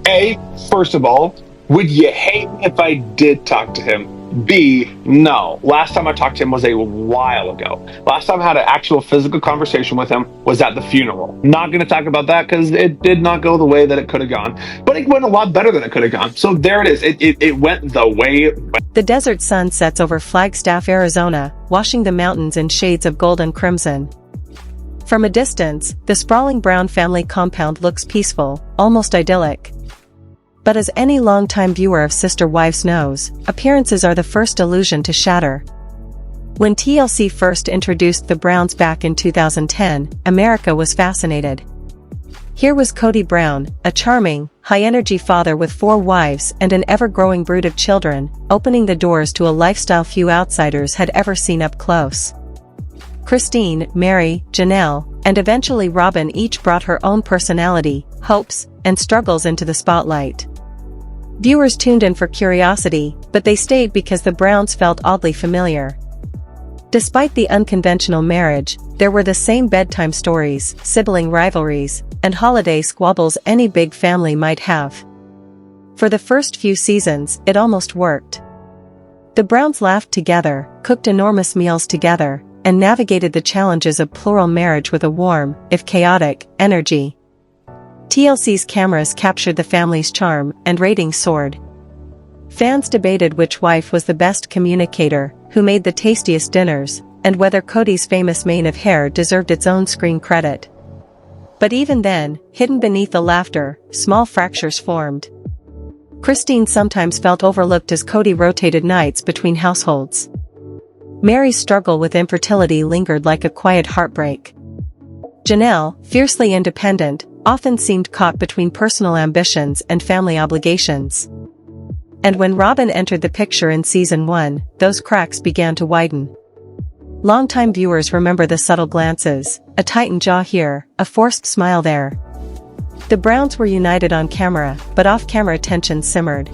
A, first of all, would you hate me if I did talk to him? B, no. Last time I talked to him was a while ago. Last time I had an actual physical conversation with him was at the funeral. Not going to talk about that because it did not go the way that it could have gone, but it went a lot better than it could have gone. So there it is. It went the way it went. The desert sun sets over Flagstaff, Arizona, washing the mountains in shades of gold and crimson. From a distance, the sprawling Brown family compound looks peaceful, almost idyllic. But as any longtime viewer of Sister Wives knows, appearances are the first illusion to shatter. When TLC first introduced the Browns back in 2010, America was fascinated. Here was Kody Brown, a charming, high-energy father with 4 wives and an ever-growing brood of children, opening the doors to a lifestyle few outsiders had ever seen up close. Christine, Mary, Janelle, and eventually Robyn each brought her own personality, hopes, and struggles into the spotlight. Viewers tuned in for curiosity, but they stayed because the Browns felt oddly familiar. Despite the unconventional marriage, there were the same bedtime stories, sibling rivalries, and holiday squabbles any big family might have. For the first few seasons, it almost worked. The Browns laughed together, cooked enormous meals together, and navigated the challenges of plural marriage with a warm, if chaotic, energy. TLC's cameras captured the family's charm, and ratings soared. Fans debated which wife was the best communicator, who made the tastiest dinners, and whether Kody's famous mane of hair deserved its own screen credit. But even then, hidden beneath the laughter, small fractures formed. Christine sometimes felt overlooked as Kody rotated nights between households. Mary's struggle with infertility lingered like a quiet heartbreak. Janelle, fiercely independent, often seemed caught between personal ambitions and family obligations. And when Robyn entered the picture in season 1, those cracks began to widen. Longtime viewers remember the subtle glances, a tightened jaw here, a forced smile there. The Browns were united on camera, but off-camera tension simmered.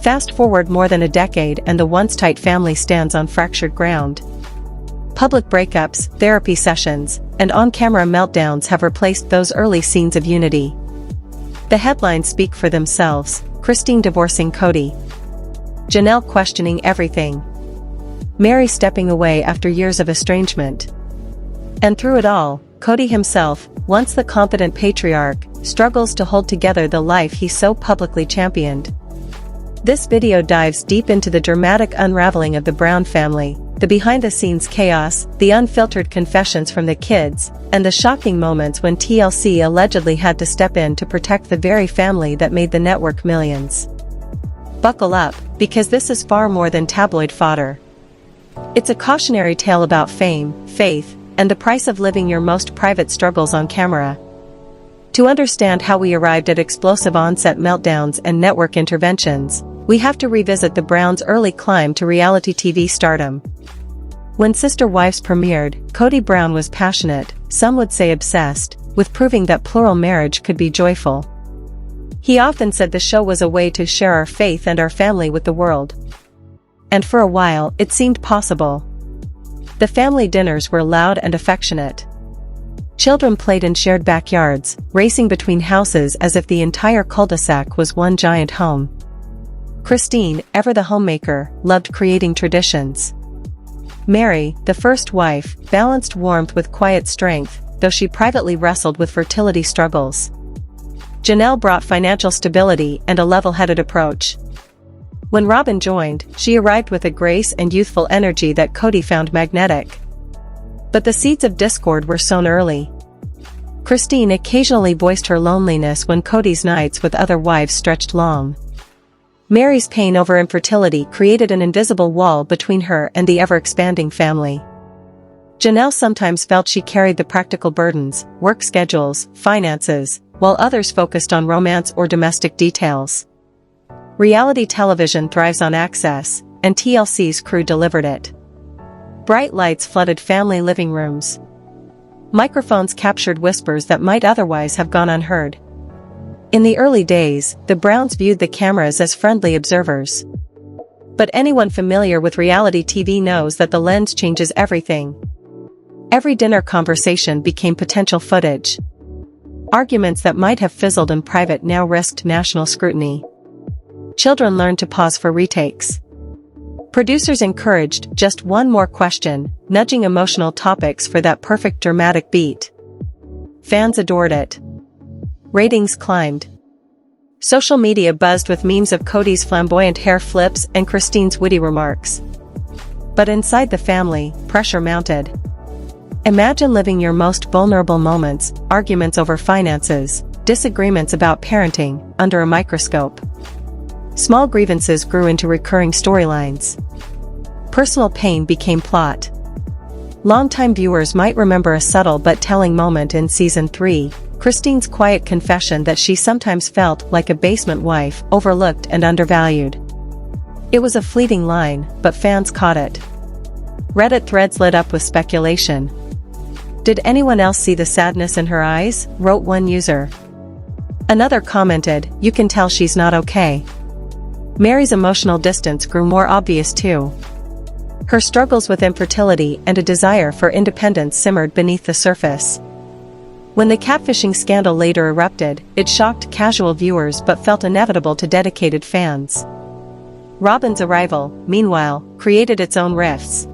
Fast forward more than a decade and the once-tight family stands on fractured ground. Public breakups, therapy sessions, and on-camera meltdowns have replaced those early scenes of unity. The headlines speak for themselves: Christine divorcing Kody, Janelle questioning everything, Mary stepping away after years of estrangement. And through it all, Kody himself, once the confident patriarch, struggles to hold together the life he so publicly championed. This video dives deep into the dramatic unraveling of the Brown family, the behind-the-scenes chaos, the unfiltered confessions from the kids, and the shocking moments when TLC allegedly had to step in to protect the very family that made the network millions. Buckle up, because this is far more than tabloid fodder. It's a cautionary tale about fame, faith, and the price of living your most private struggles on camera. To understand how we arrived at explosive on-set meltdowns and network interventions, we have to revisit the Browns' early climb to reality TV stardom. When Sister Wives premiered, Kody Brown was passionate, some would say obsessed, with proving that plural marriage could be joyful. He often said the show was a way to share our faith and our family with the world. And for a while, it seemed possible. The family dinners were loud and affectionate. Children played in shared backyards, racing between houses as if the entire cul-de-sac was one giant home. Christine, ever the homemaker, loved creating traditions. Mary, the first wife, balanced warmth with quiet strength, though she privately wrestled with fertility struggles. Janelle brought financial stability and a level-headed approach. When Robyn joined, she arrived with a grace and youthful energy that Kody found magnetic. But the seeds of discord were sown early. Christine occasionally voiced her loneliness when Kody's nights with other wives stretched long. Mary's pain over infertility created an invisible wall between her and the ever-expanding family. Janelle sometimes felt she carried the practical burdens, work schedules, finances, while others focused on romance or domestic details. Reality television thrives on access, and TLC's crew delivered it. Bright lights flooded family living rooms. Microphones captured whispers that might otherwise have gone unheard. In the early days, the Browns viewed the cameras as friendly observers. But anyone familiar with reality TV knows that the lens changes everything. Every dinner conversation became potential footage. Arguments that might have fizzled in private now risked national scrutiny. Children learned to pause for retakes. Producers encouraged just one more question, nudging emotional topics for that perfect dramatic beat. Fans adored it. Ratings climbed. Social media buzzed with memes of Kody's flamboyant hair flips and Christine's witty remarks. But inside the family, pressure mounted. Imagine living your most vulnerable moments, arguments over finances, disagreements about parenting, under a microscope. Small grievances grew into recurring storylines. Personal pain became plot. Longtime viewers might remember a subtle but telling moment in Season 3, Christine's quiet confession that she sometimes felt like a basement wife, overlooked and undervalued. It was a fleeting line, but fans caught it. Reddit threads lit up with speculation. "Did anyone else see the sadness in her eyes?" wrote one user. Another commented, "You can tell she's not okay." Mary's emotional distance grew more obvious too. Her struggles with infertility and a desire for independence simmered beneath the surface. When the catfishing scandal later erupted, it shocked casual viewers but felt inevitable to dedicated fans. Robyn's arrival, meanwhile, created its own rifts.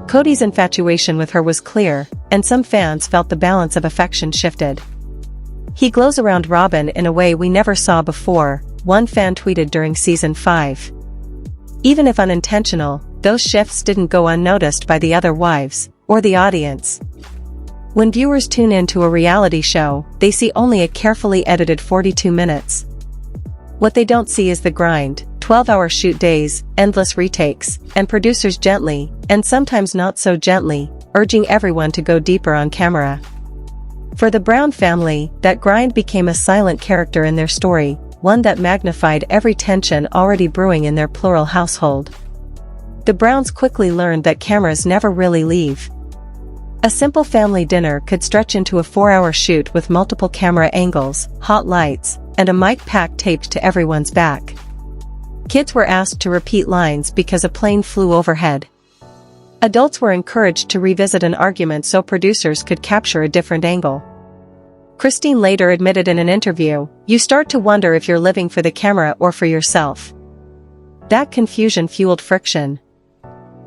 Kody's infatuation with her was clear, and some fans felt the balance of affection shifted. "He glows around Robyn in a way we never saw before," one fan tweeted during Season 5. Even if unintentional, those shifts didn't go unnoticed by the other wives, or the audience. When viewers tune into a reality show, they see only a carefully edited 42 minutes. What they don't see is the grind, 12-hour shoot days, endless retakes, and producers gently, and sometimes not so gently, urging everyone to go deeper on camera. For the Brown family, that grind became a silent character in their story, one that magnified every tension already brewing in their plural household. The Browns quickly learned that cameras never really leave. A simple family dinner could stretch into a 4-hour shoot with multiple camera angles, hot lights, and a mic pack taped to everyone's back. Kids were asked to repeat lines because a plane flew overhead. Adults were encouraged to revisit an argument so producers could capture a different angle. Christine later admitted in an interview, "You start to wonder if you're living for the camera or for yourself." That confusion fueled friction.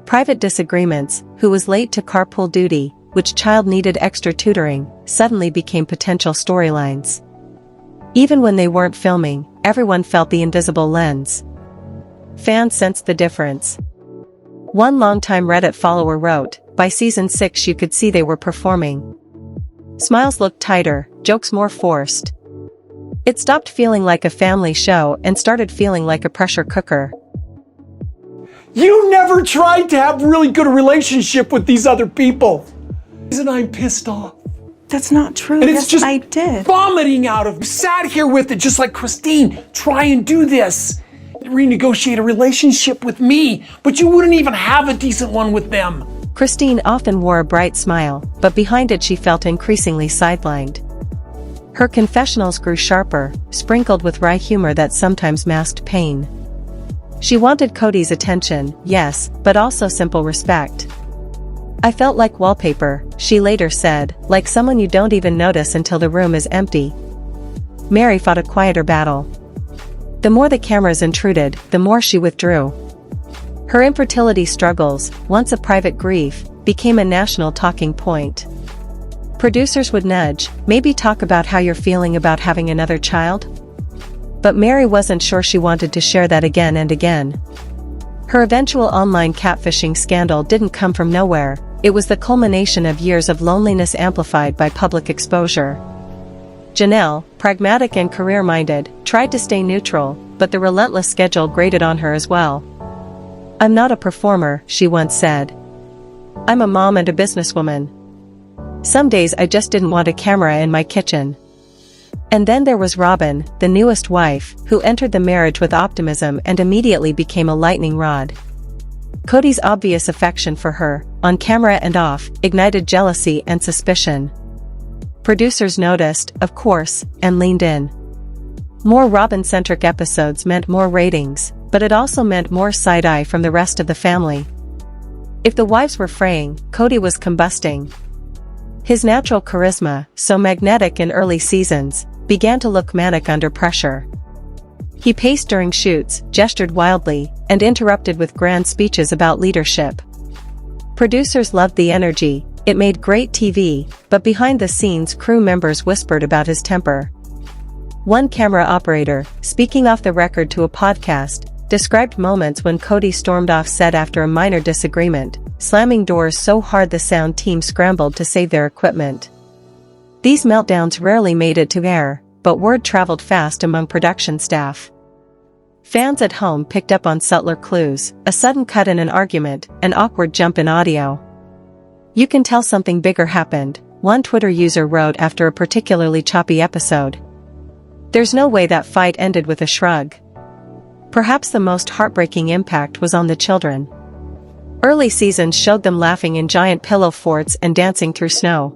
Private disagreements, who was late to carpool duty, which child needed extra tutoring, suddenly became potential storylines. Even when they weren't filming, everyone felt the invisible lens. Fans sensed the difference. One longtime Reddit follower wrote, "By Season 6 you could see they were performing. Smiles looked tighter, jokes more forced. It stopped feeling like a family show and started feeling like a pressure cooker." You never tried to have a really good relationship with these other people. And I'm pissed off. That's not true. And Yes, it's just I did. vomiting out of. Sat here with it just like Christine. Try and do this. Renegotiate a relationship with me, but you wouldn't even have a decent one with them. Christine often wore a bright smile, but behind it she felt increasingly sidelined. Her confessionals grew sharper, sprinkled with wry humor that sometimes masked pain. She wanted Kody's attention, yes, but also simple respect. "I felt like wallpaper," she later said, "like someone you don't even notice until the room is empty." Mary fought a quieter battle. The more the cameras intruded, the more she withdrew. Her infertility struggles, once a private grief, became a national talking point. Producers would nudge, "Maybe talk about how you're feeling about having another child?" But Mary wasn't sure she wanted to share that again and again. Her eventual online catfishing scandal didn't come from nowhere, it was the culmination of years of loneliness amplified by public exposure. Janelle, pragmatic and career-minded, tried to stay neutral, but the relentless schedule grated on her as well. "I'm not a performer," she once said. "I'm a mom and a businesswoman. Some days I just didn't want a camera in my kitchen." And then there was Robyn, the newest wife, who entered the marriage with optimism and immediately became a lightning rod. Kody's obvious affection for her, on camera and off, ignited jealousy and suspicion. Producers noticed, of course, and leaned in. More Robyn-centric episodes meant more ratings, but it also meant more side-eye from the rest of the family. If the wives were fraying, Kody was combusting. His natural charisma, so magnetic in early seasons, began to look manic under pressure. He paced during shoots, gestured wildly, and interrupted with grand speeches about leadership. Producers loved the energy, it made great TV, but behind the scenes crew members whispered about his temper. One camera operator, speaking off the record to a podcast, described moments when Kody stormed off set after a minor disagreement, slamming doors so hard the sound team scrambled to save their equipment. These meltdowns rarely made it to air, but word traveled fast among production staff. Fans at home picked up on subtler clues, a sudden cut in an argument, an awkward jump in audio. "You can tell something bigger happened," one Twitter user wrote after a particularly choppy episode. "There's no way that fight ended with a shrug." Perhaps the most heartbreaking impact was on the children. Early seasons showed them laughing in giant pillow forts and dancing through snow.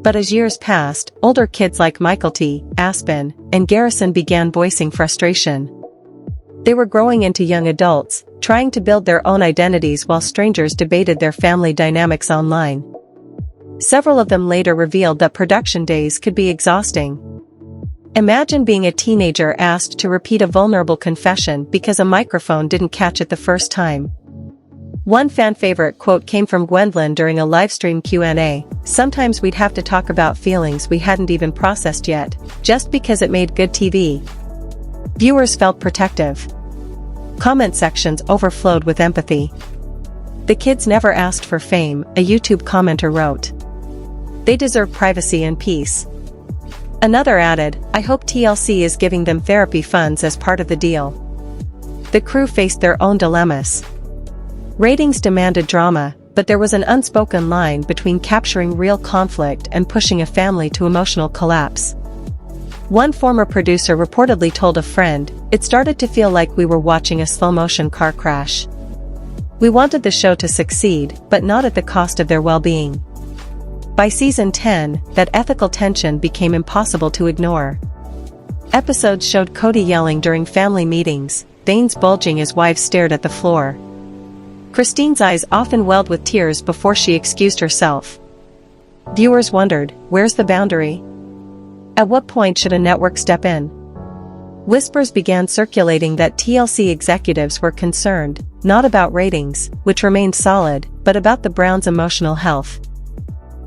But as years passed, older kids like Michael T., Aspen, and Garrison began voicing frustration. They were growing into young adults, trying to build their own identities while strangers debated their family dynamics online. Several of them later revealed that production days could be exhausting. Imagine being a teenager asked to repeat a vulnerable confession because a microphone didn't catch it the first time. One fan favorite quote came from Gwendolyn during a livestream Q&A, "Sometimes we'd have to talk about feelings we hadn't even processed yet, just because it made good TV." Viewers felt protective. Comment sections overflowed with empathy. "The kids never asked for fame," a YouTube commenter wrote. "They deserve privacy and peace." Another added, "I hope TLC is giving them therapy funds as part of the deal." The crew faced their own dilemmas. Ratings demanded drama, but there was an unspoken line between capturing real conflict and pushing a family to emotional collapse. One former producer reportedly told a friend, "It started to feel like we were watching a slow-motion car crash. We wanted the show to succeed, but not at the cost of their well-being." By season 10, that ethical tension became impossible to ignore. Episodes showed Kody yelling during family meetings, veins bulging as wives stared at the floor. Christine's eyes often welled with tears before she excused herself. Viewers wondered, where's the boundary? At what point should a network step in? Whispers began circulating that TLC executives were concerned, not about ratings, which remained solid, but about the Browns' emotional health.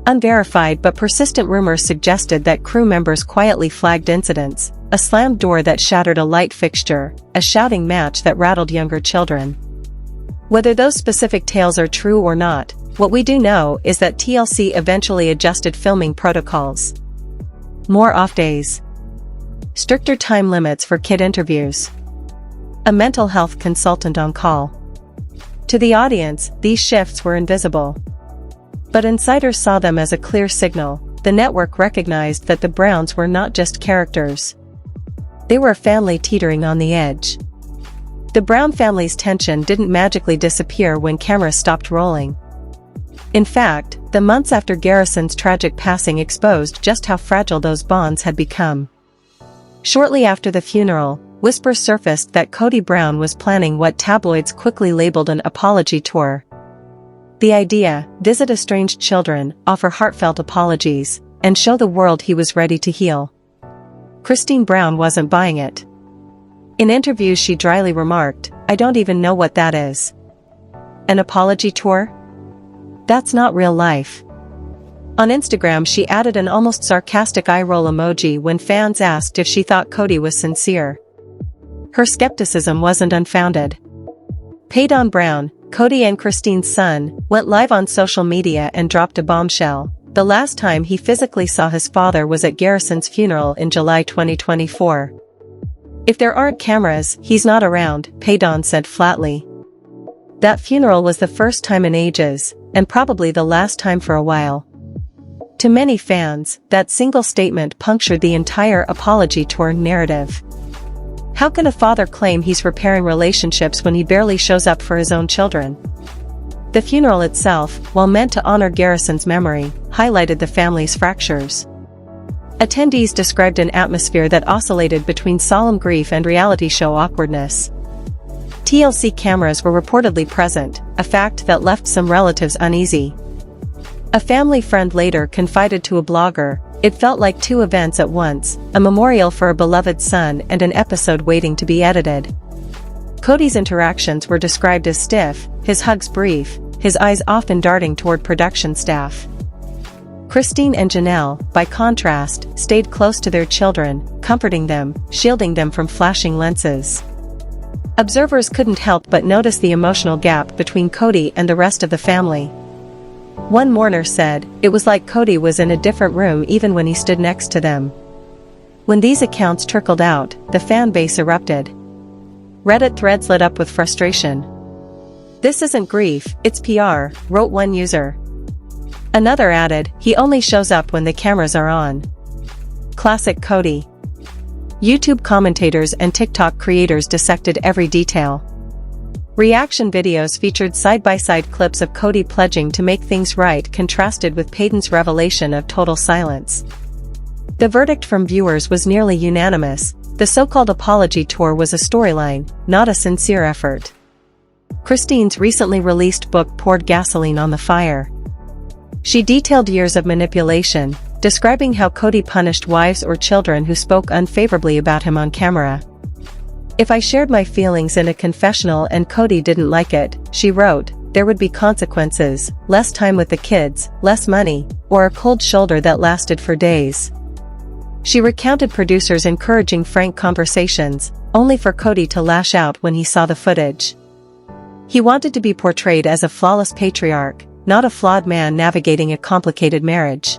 Unverified but persistent rumors suggested that crew members quietly flagged incidents, a slammed door that shattered a light fixture, a shouting match that rattled younger children. Whether those specific tales are true or not, what we do know is that TLC eventually adjusted filming protocols. More off days. Stricter time limits for kid interviews. A mental health consultant on call. To the audience, these shifts were invisible. But insiders saw them as a clear signal. The network recognized that the Browns were not just characters. They were a family teetering on the edge. The Brown family's tension didn't magically disappear when cameras stopped rolling. In fact, the months after Garrison's tragic passing exposed just how fragile those bonds had become. Shortly after the funeral, whispers surfaced that Kody Brown was planning what tabloids quickly labeled an apology tour. The idea, visit estranged children, offer heartfelt apologies, and show the world he was ready to heal. Christine Brown wasn't buying it. In interviews she dryly remarked, "I don't even know what that is. An apology tour? That's not real life." On Instagram she added an almost sarcastic eye-roll emoji when fans asked if she thought Kody was sincere. Her skepticism wasn't unfounded. Paydon Brown, Kody and Christine's son, went live on social media and dropped a bombshell. The last time he physically saw his father was at Garrison's funeral in July 2024. "If there aren't cameras, he's not around," Paydon said flatly. That funeral was the first time in ages, and probably the last time for a while. To many fans, that single statement punctured the entire apology tour narrative. How can a father claim he's repairing relationships when he barely shows up for his own children? The funeral itself, while meant to honor Garrison's memory, highlighted the family's fractures. Attendees described an atmosphere that oscillated between solemn grief and reality show awkwardness. TLC cameras were reportedly present, a fact that left some relatives uneasy. A family friend later confided to a blogger, "It felt like two events at once, a memorial for a beloved son and an episode waiting to be edited." Kody's interactions were described as stiff, his hugs brief, his eyes often darting toward production staff. Christine and Janelle, by contrast, stayed close to their children, comforting them, shielding them from flashing lenses. Observers couldn't help but notice the emotional gap between Kody and the rest of the family. One mourner said, "It was like Kody was in a different room even when he stood next to them." When these accounts trickled out, the fan base erupted. Reddit threads lit up with frustration. "This isn't grief, it's PR," wrote one user. Another added, "He only shows up when the cameras are on." Classic Kody. YouTube commentators and TikTok creators dissected every detail. Reaction videos featured side-by-side clips of Kody pledging to make things right contrasted with Peyton's revelation of total silence. The verdict from viewers was nearly unanimous. The so-called apology tour was a storyline, not a sincere effort. Christine's recently released book poured gasoline on the fire. She detailed years of manipulation, describing how Kody punished wives or children who spoke unfavorably about him on camera. "If I shared my feelings in a confessional and Kody didn't like it," she wrote, "there would be consequences, less time with the kids, less money, or a cold shoulder that lasted for days." She recounted producers encouraging frank conversations, only for Kody to lash out when he saw the footage. He wanted to be portrayed as a flawless patriarch, not a flawed man navigating a complicated marriage.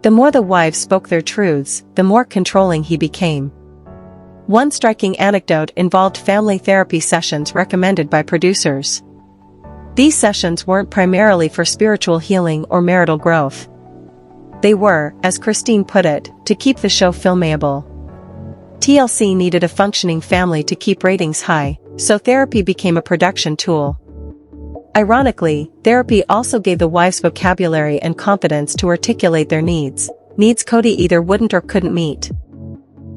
The more the wives spoke their truths, the more controlling he became. One striking anecdote involved family therapy sessions recommended by producers. These sessions weren't primarily for spiritual healing or marital growth. They were, as Christine put it, to keep the show filmable. TLC needed a functioning family to keep ratings high, so therapy became a production tool. Ironically, therapy also gave the wives vocabulary and confidence to articulate their needs Kody either wouldn't or couldn't meet.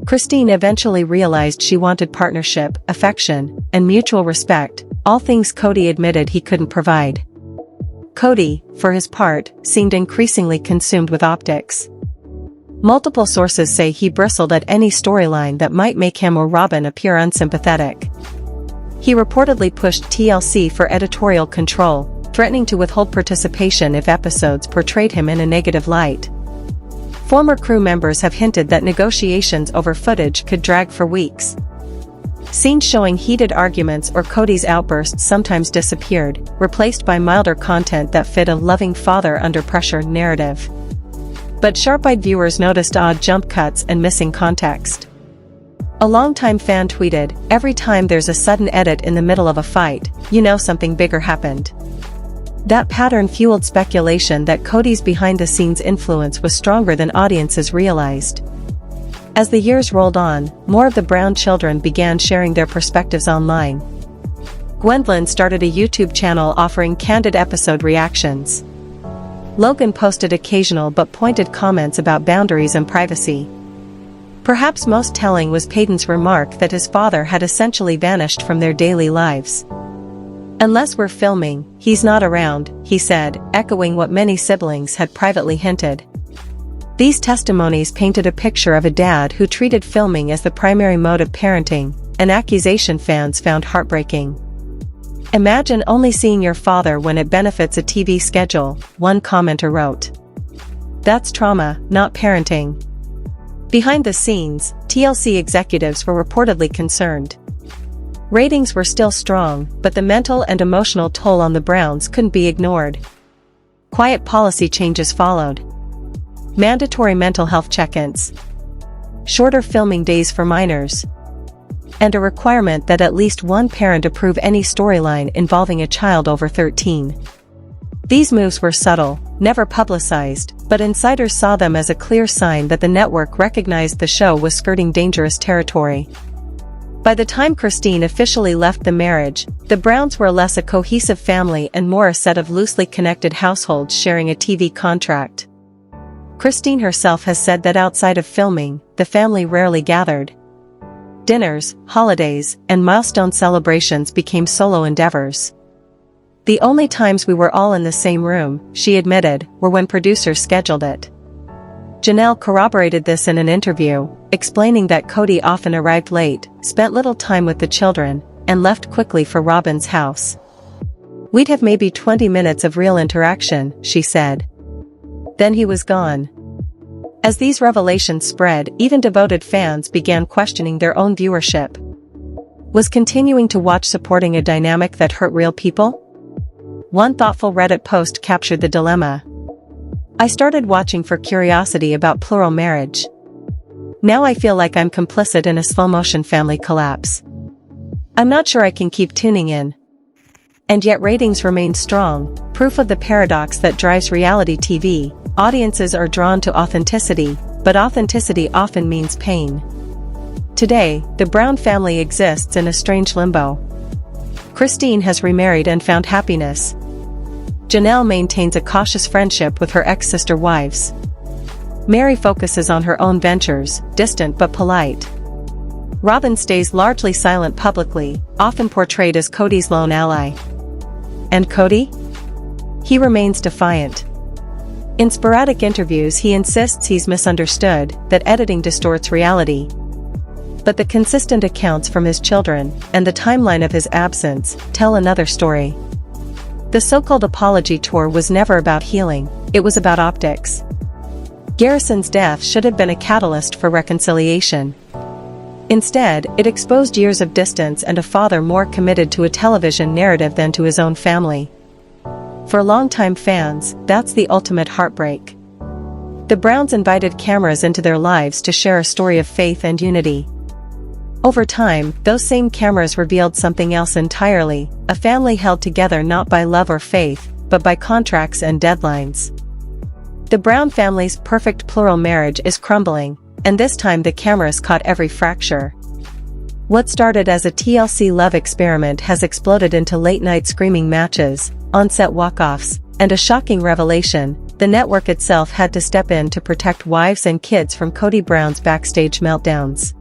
Christine eventually realized she wanted partnership, affection, and mutual respect, all things Kody admitted he couldn't provide. Kody, for his part, seemed increasingly consumed with optics. Multiple sources say he bristled at any storyline that might make him or Robyn appear unsympathetic. He reportedly pushed TLC for editorial control, threatening to withhold participation if episodes portrayed him in a negative light. Former crew members have hinted that negotiations over footage could drag for weeks. Scenes showing heated arguments or Kody's outbursts sometimes disappeared, replaced by milder content that fit a loving father under pressure narrative. But sharp-eyed viewers noticed odd jump cuts and missing context. A longtime fan tweeted, "Every time there's a sudden edit in the middle of a fight, you know something bigger happened." That pattern fueled speculation that Kody's behind-the-scenes influence was stronger than audiences realized. As the years rolled on, more of the Brown children began sharing their perspectives online. Gwendolyn started a YouTube channel offering candid episode reactions. Logan posted occasional but pointed comments about boundaries and privacy. Perhaps most telling was Peyton's remark that his father had essentially vanished from their daily lives. "Unless we're filming, he's not around," he said, echoing what many siblings had privately hinted. These testimonies painted a picture of a dad who treated filming as the primary mode of parenting, an accusation fans found heartbreaking. "Imagine only seeing your father when it benefits a TV schedule," one commenter wrote. "That's trauma, not parenting." Behind the scenes, TLC executives were reportedly concerned. Ratings were still strong, but the mental and emotional toll on the Browns couldn't be ignored. Quiet policy changes followed. Mandatory mental health check-ins, shorter filming days for minors, and a requirement that at least one parent approve any storyline involving a child over 13. These moves were subtle, never publicized, but insiders saw them as a clear sign that the network recognized the show was skirting dangerous territory. By the time Christine officially left the marriage, the Browns were less a cohesive family and more a set of loosely connected households sharing a TV contract. Christine herself has said that outside of filming, the family rarely gathered. Dinners, holidays, and milestone celebrations became solo endeavors. The only times we were all in the same room, she admitted, were when producers scheduled it. Janelle corroborated this in an interview, explaining that Kody often arrived late, spent little time with the children, and left quickly for Robyn's house. "We'd have maybe 20 minutes of real interaction," she said. Then he was gone. As these revelations spread, even devoted fans began questioning their own viewership. Was continuing to watch supporting a dynamic that hurt real people? One thoughtful Reddit post captured the dilemma. "I started watching for curiosity about plural marriage. Now I feel like I'm complicit in a slow-motion family collapse. I'm not sure I can keep tuning in." And yet ratings remain strong, proof of the paradox that drives reality TV. Audiences are drawn to authenticity, but authenticity often means pain. Today, the Brown family exists in a strange limbo. Christine has remarried and found happiness. Janelle maintains a cautious friendship with her ex-sister wives. Mary focuses on her own ventures, distant but polite. Robyn stays largely silent publicly, often portrayed as Kody's lone ally. And Kody? He remains defiant. In sporadic interviews he insists he's misunderstood, that editing distorts reality. But the consistent accounts from his children, and the timeline of his absence, tell another story. The so-called apology tour was never about healing, it was about optics. Garrison's death should have been a catalyst for reconciliation. Instead, it exposed years of distance and a father more committed to a television narrative than to his own family. For longtime fans, that's the ultimate heartbreak. The Browns invited cameras into their lives to share a story of faith and unity. Over time, those same cameras revealed something else entirely, a family held together not by love or faith, but by contracts and deadlines. The Brown family's perfect plural marriage is crumbling, and this time the cameras caught every fracture. What started as a TLC love experiment has exploded into late-night screaming matches, on-set walk-offs, and a shocking revelation: the network itself had to step in to protect wives and kids from Kody Brown's backstage meltdowns.